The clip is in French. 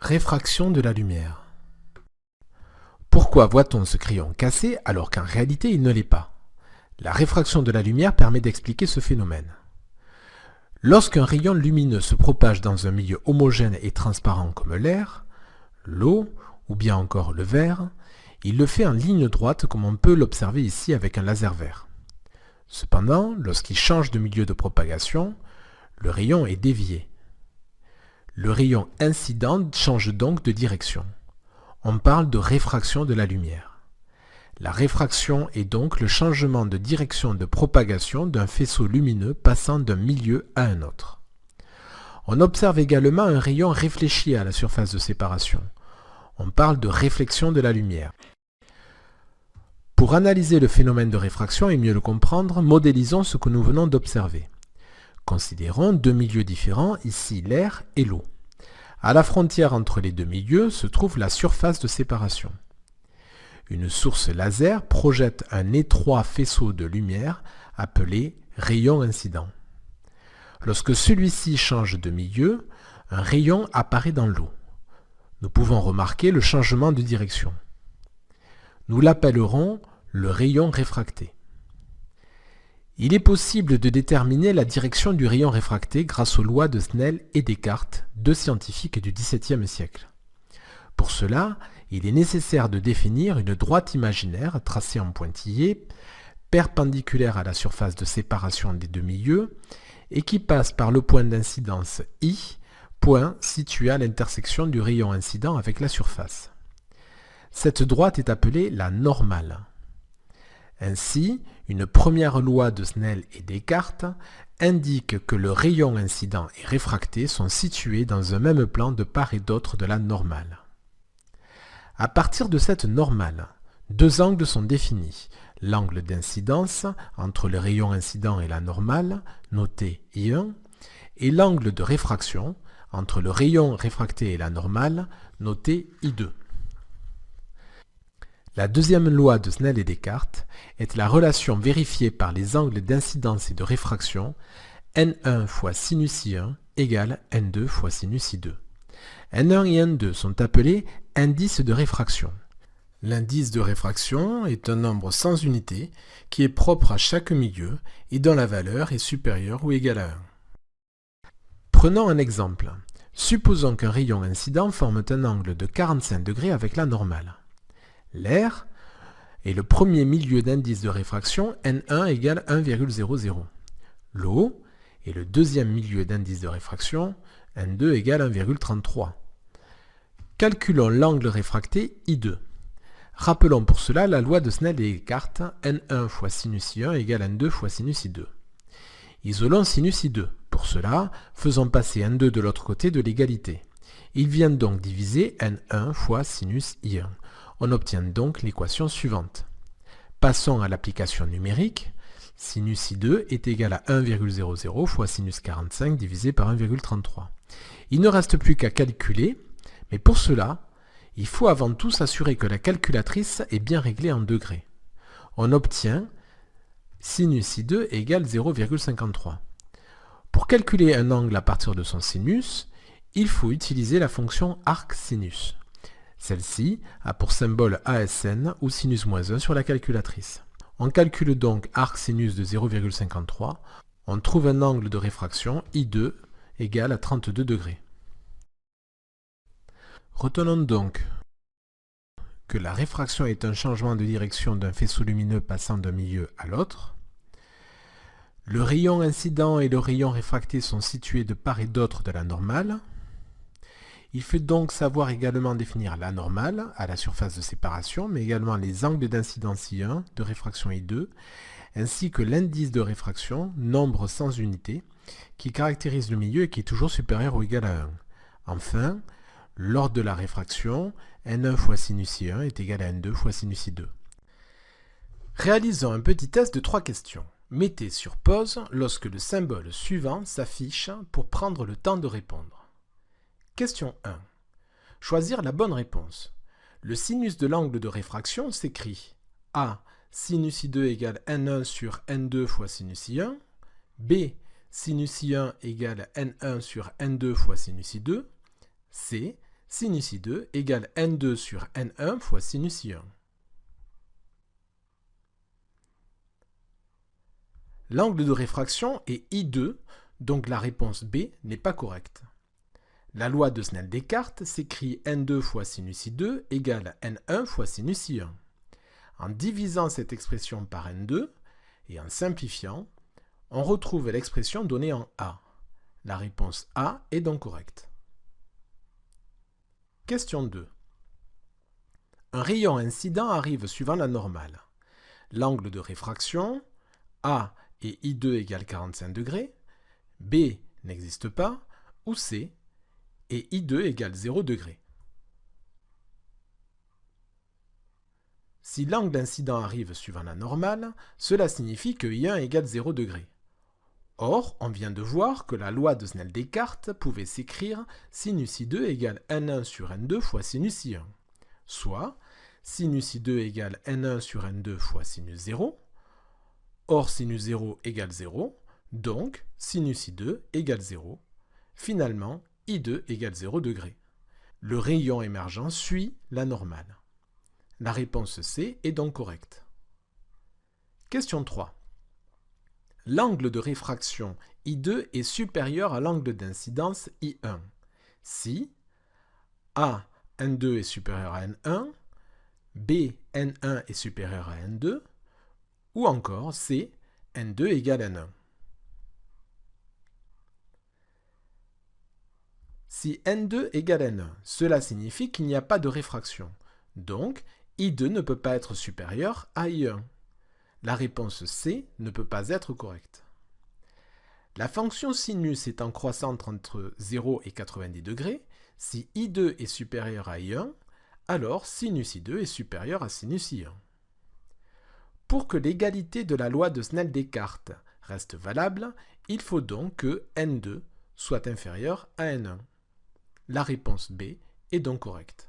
Réfraction de la lumière. Pourquoi voit-on ce crayon cassé alors qu'en réalité il ne l'est pas? La réfraction de la lumière permet d'expliquer ce phénomène. Lorsqu'un rayon lumineux se propage dans un milieu homogène et transparent comme l'air, l'eau ou bien encore le verre, il le fait en ligne droite comme on peut l'observer ici avec un laser vert. Cependant, lorsqu'il change de milieu de propagation, le rayon est dévié. Le rayon incident change donc de direction. On parle de réfraction de la lumière. La réfraction est donc le changement de direction de propagation d'un faisceau lumineux passant d'un milieu à un autre. On observe également un rayon réfléchi à la surface de séparation. On parle de réflexion de la lumière. Pour analyser le phénomène de réfraction et mieux le comprendre, modélisons ce que nous venons d'observer. Considérons deux milieux différents, ici l'air et l'eau. À la frontière entre les deux milieux se trouve la surface de séparation. Une source laser projette un étroit faisceau de lumière appelé rayon incident. Lorsque celui-ci change de milieu, un rayon apparaît dans l'eau. Nous pouvons remarquer le changement de direction. Nous l'appellerons le rayon réfracté. Il est possible de déterminer la direction du rayon réfracté grâce aux lois de Snell et Descartes, deux scientifiques du XVIIe siècle. Pour cela, il est nécessaire de définir une droite imaginaire tracée en pointillé, perpendiculaire à la surface de séparation des deux milieux, et qui passe par le point d'incidence I, point situé à l'intersection du rayon incident avec la surface. Cette droite est appelée la normale. Ainsi, une première loi de Snell et Descartes indique que le rayon incident et réfracté sont situés dans un même plan de part et d'autre de la normale. À partir de cette normale, deux angles sont définis. L'angle d'incidence entre le rayon incident et la normale, noté I1, et l'angle de réfraction entre le rayon réfracté et la normale, noté I2. La deuxième loi de Snell et Descartes est la relation vérifiée par les angles d'incidence et de réfraction N1 fois sinus I1 égale N2 fois sinus I2. N1 et N2 sont appelés indices de réfraction. L'indice de réfraction est un nombre sans unité qui est propre à chaque milieu et dont la valeur est supérieure ou égale à 1. Prenons un exemple. Supposons qu'un rayon incident forme un angle de 45 degrés avec la normale. L'air est le premier milieu d'indice de réfraction N1 égale 1,00. L'eau est le deuxième milieu d'indice de réfraction N2 égale 1,33. Calculons l'angle réfracté I2. Rappelons pour cela la loi de Snell et Descartes N1 fois sinus I1 égale N2 fois sinus I2. Isolons sinus I2. Pour cela, faisons passer N2 de l'autre côté de l'égalité. Il vient donc diviser N1 fois sinus I1. On obtient donc l'équation suivante. Passons à l'application numérique. Sinus I2 est égal à 1,00 fois sinus 45 divisé par 1,33. Il ne reste plus qu'à calculer, mais pour cela, il faut avant tout s'assurer que la calculatrice est bien réglée en degrés. On obtient sinus I2 égale 0,53. Pour calculer un angle à partir de son sinus, il faut utiliser la fonction arcsinus. Celle-ci a pour symbole ASN ou sinus moins 1 sur la calculatrice. On calcule donc arcsinus de 0,53. On trouve un angle de réfraction I2 égal à 32 degrés. Retenons donc que la réfraction est un changement de direction d'un faisceau lumineux passant d'un milieu à l'autre. Le rayon incident et le rayon réfracté sont situés de part et d'autre de la normale. Il faut donc savoir également définir la normale à la surface de séparation, mais également les angles d'incidence I1, de réfraction I2, ainsi que l'indice de réfraction, nombre sans unité, qui caractérise le milieu et qui est toujours supérieur ou égal à 1. Enfin, lors de la réfraction, N1 fois sinus I1 est égal à N2 fois sinus I2. Réalisons un petit test de 3 questions. Mettez sur pause lorsque le symbole suivant s'affiche pour prendre le temps de répondre. Question 1. Choisir la bonne réponse. Le sinus de l'angle de réfraction s'écrit A. Sinus I2 égale N1 sur N2 fois sinus I1. B. Sinus I1 égale N1 sur N2 fois sinus I2. C. sinus I2 égale N2 sur N1 fois sinus I1. L'angle de réfraction est I2, donc la réponse B n'est pas correcte. La loi de Snell-Descartes s'écrit N2 fois sinus I2 égale N1 fois sinus I1. En divisant cette expression par N2 et en simplifiant, on retrouve l'expression donnée en A. La réponse A est donc correcte. Question 2. Un rayon incident arrive suivant la normale. L'angle de réfraction, A et I2 égale 45 degrés, B n'existe pas, ou C et I2 égale 0 degré. Si l'angle d'incident arrive suivant la normale, cela signifie que I1 égale 0 degré. Or, on vient de voir que la loi de Snell-Descartes pouvait s'écrire sinus I2 égale N1 sur N2 fois sinus I1, soit sinus I2 égale N1 sur N2 fois sinus 0. Or, sinus 0 égale 0, donc sinus I2 égale 0. Finalement, I2 égale 0 degré. Le rayon émergent suit la normale. La réponse C est donc correcte. Question 3. L'angle de réfraction I2 est supérieur à l'angle d'incidence I1 si A, N2 est supérieur à N1, B, N1 est supérieur à N2, ou encore C, N2 égale N1. Si N2 égale N1, cela signifie qu'il n'y a pas de réfraction. Donc, I2 ne peut pas être supérieur à I1. La réponse C ne peut pas être correcte. La fonction sinus étant croissante entre 0 et 90 degrés, si I2 est supérieur à I1, alors sinus I2 est supérieur à sinus I1. Pour que l'égalité de la loi de Snell-Descartes reste valable, il faut donc que N2 soit inférieur à N1. La réponse B est donc correcte.